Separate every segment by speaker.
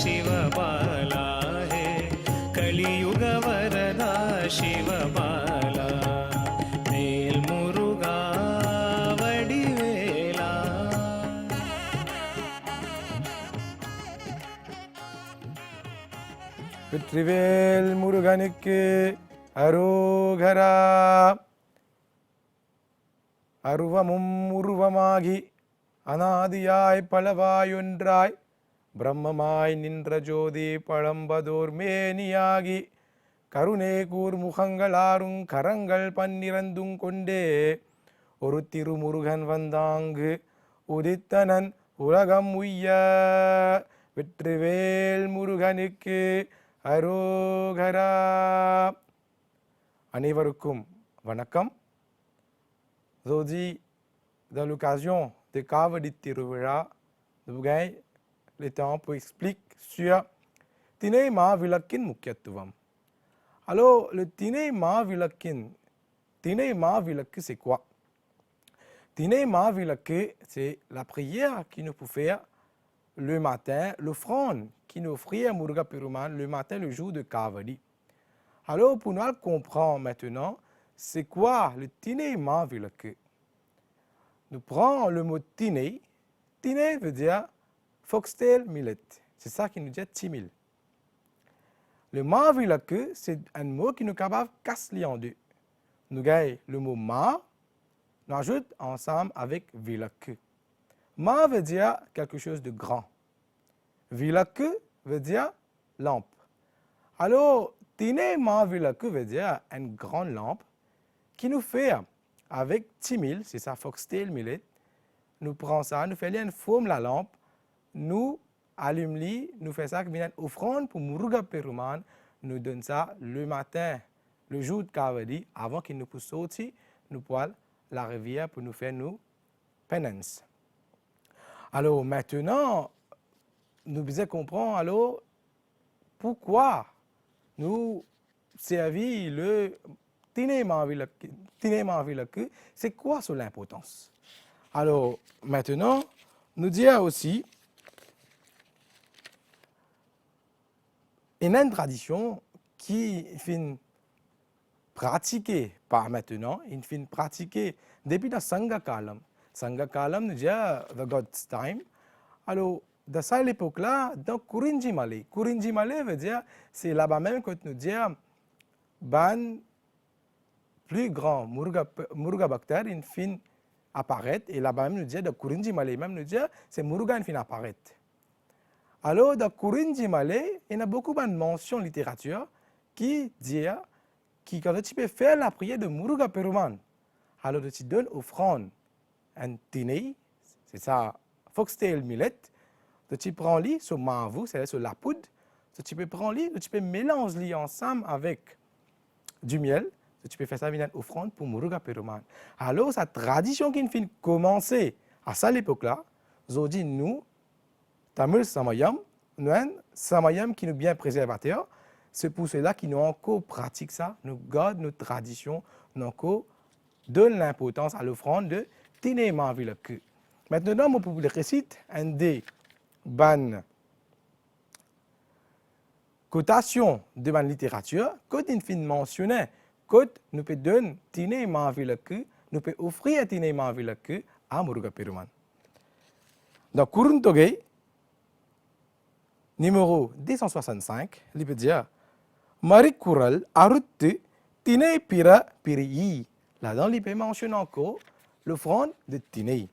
Speaker 1: ಶಿವಬಾಲಾ ಹೇ ಕಲಿಯುಗ ವರದ ಶಿವಬಾಲಾ ಮೇಲ್ ಮುರುಗಾ ವಡಿವೇಲಾ.
Speaker 2: வெற்றிவேல் முருகனுக்கு அரோகரா. அருவமும் உருவமாகி அநாதியாய் பலவாயொன்றாய் பிரம்மமாய் நின்ற ஜோதி பழம்பதோர் மேனியாகி கருணே கூர் முகங்களாரும் கரங்கள் 12 கொண்டே ஒரு திருமுருகன் வந்தாங்கு உதித்தனன் உலகம் உய்ய. வெற்றிவேல் முருகனுக்கு அரோகரா. அனைவருக்கும் வணக்கம். Aujourd'hui, dans l'occasion de Kavadi Tiruvira, nous gagnons le temps pour expliquer sur Tinei Mahavilakin Mukyatuvam. Alors, le Tinei Mahavilakin, Tinei Mahavilaki, c'est quoi? Tinei Mahavilaki, c'est la prière qui nous peut faire le matin, l'offrande qui nous offrit à Muruga Peruman le matin, le jour de Kavadi. Alors, pour nous comprendre maintenant, c'est quoi le Tinei Mahavilaki? Nous prenons le mot Tinei. Tinei veut dire foxtail millet. C'est ça qui nous dit timil. Le Mahavilaki, c'est un mot qui nous est capable de casser en deux. Nous gagnons le mot Ma, nous ajoutons ensemble avec Vilaki. Ma veut dire quelque chose de grand. Vilaki veut dire lampe. Alors, Tinei Mahavilaki veut dire une grande lampe qui nous fait avec timil, c'est ça, foxtail millet. Nous prenons ça, nous faisons une forme la lampe, nous allumons, nous faisons ça, une offrande pour Muruga Peruman, nous donnons ça le matin, le jour de Kavadi, avant qu'il nous puisse sortir, nous pouvons la rivière pour nous faire nos penances. Alors maintenant, nous devons comprendre alors pourquoi nous servons le Tinei Mahavilaki, c'est quoi son importance? Alors maintenant, nous disons aussi une tradition qui finit pratiquée par maintenant, il finit pratiquée depuis le Sangha Kalam. Sangha Kalam nous dit the God's time. Alors, dans cette époque-là, dans Kurinji Malay. Kurinji Malay veut dire, c'est là-bas même que nous disons, ban plus grand Muruga Bhaktar, il finit apparaître, et là-bas même nous dit, dans Kurinji Malay, même nous dit, c'est Muruga qui finit apparaître. Alors, dans Kurinji Malay, il y a beaucoup de mentions en littérature qui disent que quand tu peux faire la prière de Muruga Peruman, alors tu donnes offrande un tinei, c'est ça, foxtail millet, tu prends lui sur mavu, c'est-à-dire sur la poudre, tu peux prendre lui, tu peux mélanger ensemble avec du miel, tu peux faire ça une offrande pour Muruga Peruman. Alors, cette tradition qui finit commencer à cette époque-là, aujourd'hui, nous, Tamil Samayam, nous avons un Samayam qui nous est bien préservateur. C'est pour cela qu'ils nous encore pratiquent ça, nous gardons notre tradition, nous encore donnent l'importance à l'offrande de Tinei Mahavilaki. Maintenant, on peut réciter un des ban cotation de la littérature, quand il finit mentionner, quand nous pouvons donner Tinei Mahavilaki, nous pouvons offrir Tinei Mahavilaki à Muruga Peruman. Dans Kurun Togei, numéro 265, il peut dire Marikural Aruttu Tinei Pira Piriyi. Là-dedans, il peut mentionner encore l'offrande de Tinei.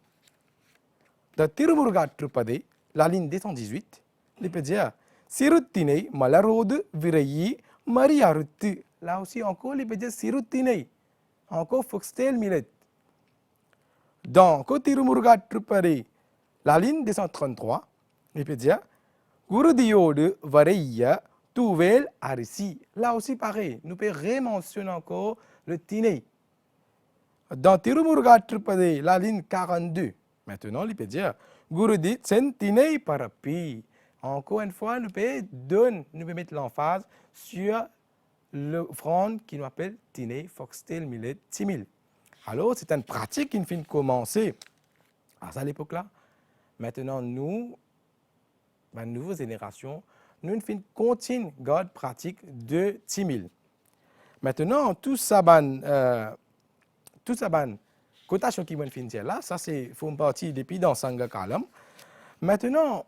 Speaker 2: Dans Tirumuruga Trupade, la ligne 218, il peut dire Sirutinei Malarode Virayi Mariaruttu. Là aussi encore, il peut dire Sirutinei. Encore foxtail millet. Dans Tirumuruga Trupade, la ligne 233, il peut dire Gurudiyode Varaya Tuvel Arisi. Là aussi pareil, nous pouvons rementionner encore le tinei. Dans Tirumuruga Tripade, la ligne 42, maintenant, il peut dire Gurudi Tsen Tinei Parapi. Encore une fois, nous pouvons mettre l'emphase sur l'offrande qui nous appelle Tinei, Foxtail, Millet, Timil. Alors, c'est une pratique qui vient de commencer à cette époque-là. Maintenant, nous la nouvelle génération, nous fin continue garde pratique de timil. Maintenant, tout ça cotation qui vient finir là, ça c'est font partie depuis dans Sangha Kalam. Maintenant,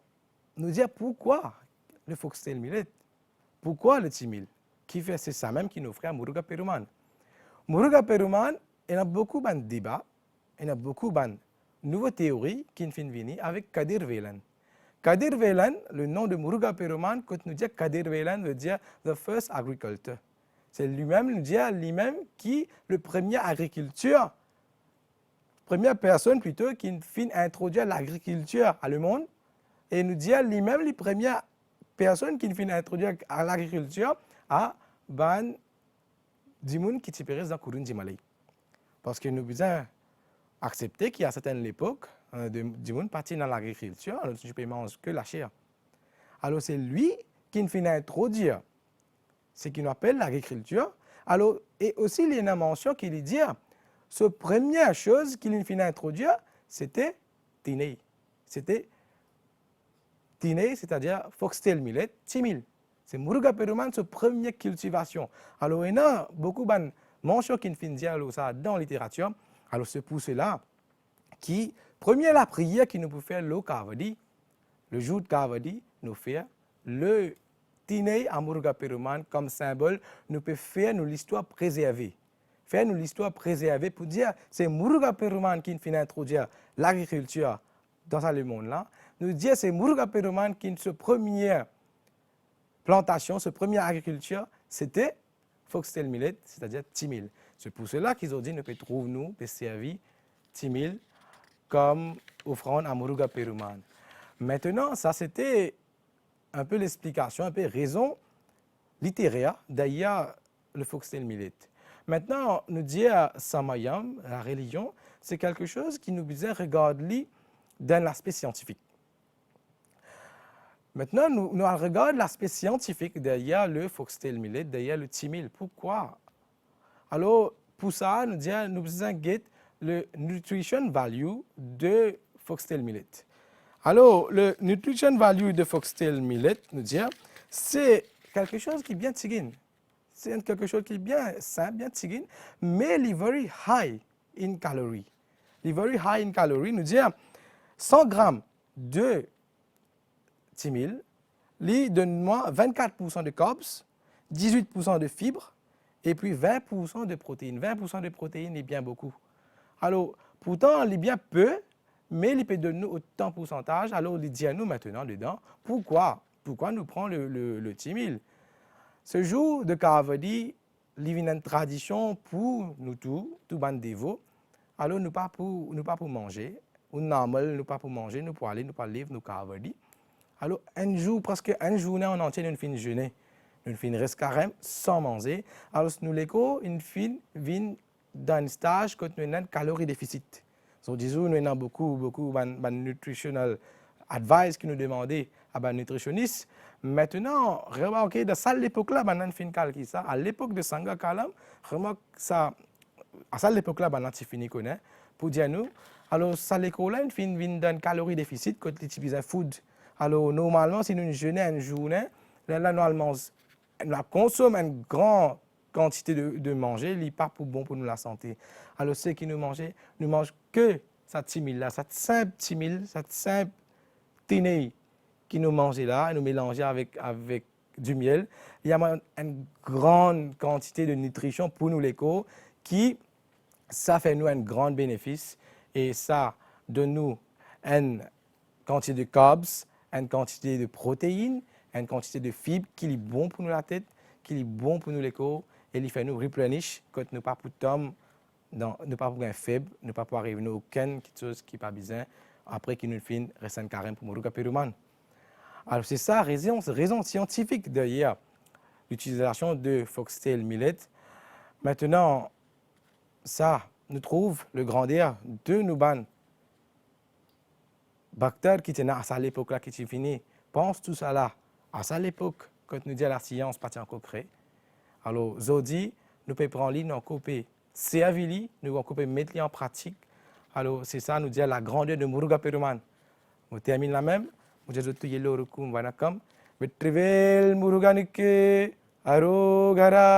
Speaker 2: nous dire pourquoi le foxtail millet, pourquoi le timil, qui fait c'est ça même qui nous ferait Muruga Peruman. Muruga Peruman, il y a beaucoup de débats, il y a beaucoup de nouvelles théories qui viennent venir avec Kadir Velan. Kadir Velan, le nom de Muruga Peruman, quand nous disons Kadir Velan, veut dire the first agriculture. C'est lui-même, nous dit lui-même qui le premier agriculture, première personne plutôt qui finit introduire l'agriculture à le monde, et nous dit lui-même les premières personnes qui finit introduire à l'agriculture à ban du monde qui t'y dans Kurun Malay. Parce que nous devons accepter qu'à certaines époques, du monde parti dans l'agriculture, alors tu ne peux manger que la chair. Alors c'est lui qui finit introduire ce qu'on appelle l'agriculture. Alors, et aussi il y a une mention qui dit, la première chose qu'il finit introduire, c'était Tinei. C'était Tinei, c'est-à-dire foxtail millet, timil. C'est Muruga Peruman, sa première cultivation. Alors, il y a beaucoup de mentions qui finissent dire ça dans la littérature. Alors, c'est pour cela qui, première la prière qui nous peut faire le Kavadi, le jour de Kavadi, nous fait le Tinei à Muruga Peruman comme symbole, nous peut faire nous l'histoire préservée. Faire nous l'histoire préservée pour dire c'est Muruga Peruman qui finit introduire l'agriculture dans ce monde-là. Nous dire c'est Muruga Peruman qui ce première plantation, ce première agriculture, c'était foxtail millet, c'est-à-dire timil. C'est pour cela qu'ils ont dit nous peut trouver nous peut servir timil comme offrande à Muruga Peruman. Maintenant, ça c'était un peu l'explication, un peu raison littéraire derrière le foxtail millet. Maintenant, nous dire Samayam, la religion, c'est quelque chose qui nous disait regarder d'un aspect scientifique. Maintenant, nous regardons l'aspect scientifique derrière le foxtail millet, derrière le timil. Pourquoi? Alors, pour ça, nous disons le nutrition value de foxtail millet. Alors, le nutrition value de foxtail millet, nous dit, c'est quelque chose qui est bien tigine. C'est quelque chose qui est bien simple, bien tigine, mais il est very high in calories. Il est very high in calories, nous dit, 100 grammes de timil, il donne-moi 24% de carbs, 18% de fibres, et puis 20% de protéines. 20% de protéines est bien beaucoup. Alors, pourtant, il est bien peu, mais il peut donner autant de pourcentage. Alors, il dit à nous maintenant dedans, pourquoi nous prenons le timil? Ce jour de Kavadi, il y a une tradition pour nous tout bande dévots. Alors, nous pas pour manger, ou normal, nous pas pour manger, nous pour aller, nous pas livre, nous Kavadi. Alors, presque une journée en entier, nous finissons jeûner. Nous finissons reste carême sans manger. Alors, nous l'écho, une fin vient dans un stage quand nous avons un calorie déficit. Donc, disons, nous avons beaucoup de nutritional advice qui nous demandait à les nutritionnistes. Maintenant, remarquez, dans cette époque-là, nous avons fin calquer ça. À l'époque de Sangha Kalam, remarque ça. À cette époque-là, nous avons fini connaître pour dire nous. Alors, ça l'école-là, une fin vient dans un calorie déficit quand nous utilisons food. Alors, normalement, si nous jeûnons une journée, là, normalement, nous consommons une grande quantité de manger, il n'est pas bon pour nous la santé. Alors, ceux qui nous mangent que cette timil-là, cette simple timil, cette simple tinei qui nous mangeait là, et nous mélanger avec du miel. Il y a une grande quantité de nutrition pour nous, les corps, qui, ça fait nous un grand bénéfice, et ça donne nous une quantité de carbs, une quantité de protéines, une quantité de fibres qui est bon pour nous la tête, qui est bon pour nous les corps, et il fait nous replenish quand nous pas pour tomber nous pas pour un faible, nous pas pour arriver à aucune chose qui pas besoin après qu'il nous finisse récent carême pour Muruga Peruman. Alors c'est ça raison scientifique derrière l'utilisation de foxtail millet. Maintenant ça nous trouve le grandeur de nos ban bactéries qui étaient à ça l'époque là qui est fini. Pense tout ça là à ça l'époque quand nous dit la science pas encore créée. Alors Zodi nous peut prendre l'île en copier servili, nous allons couper mettre en pratique. Alors c'est ça nous dit la grandeur de Muruga Peruman. On termine la même. முஜருத்து எல்லோருக்கும் வணக்கம். வெற்றிவேல் முருகனுக்கு அரோகரா.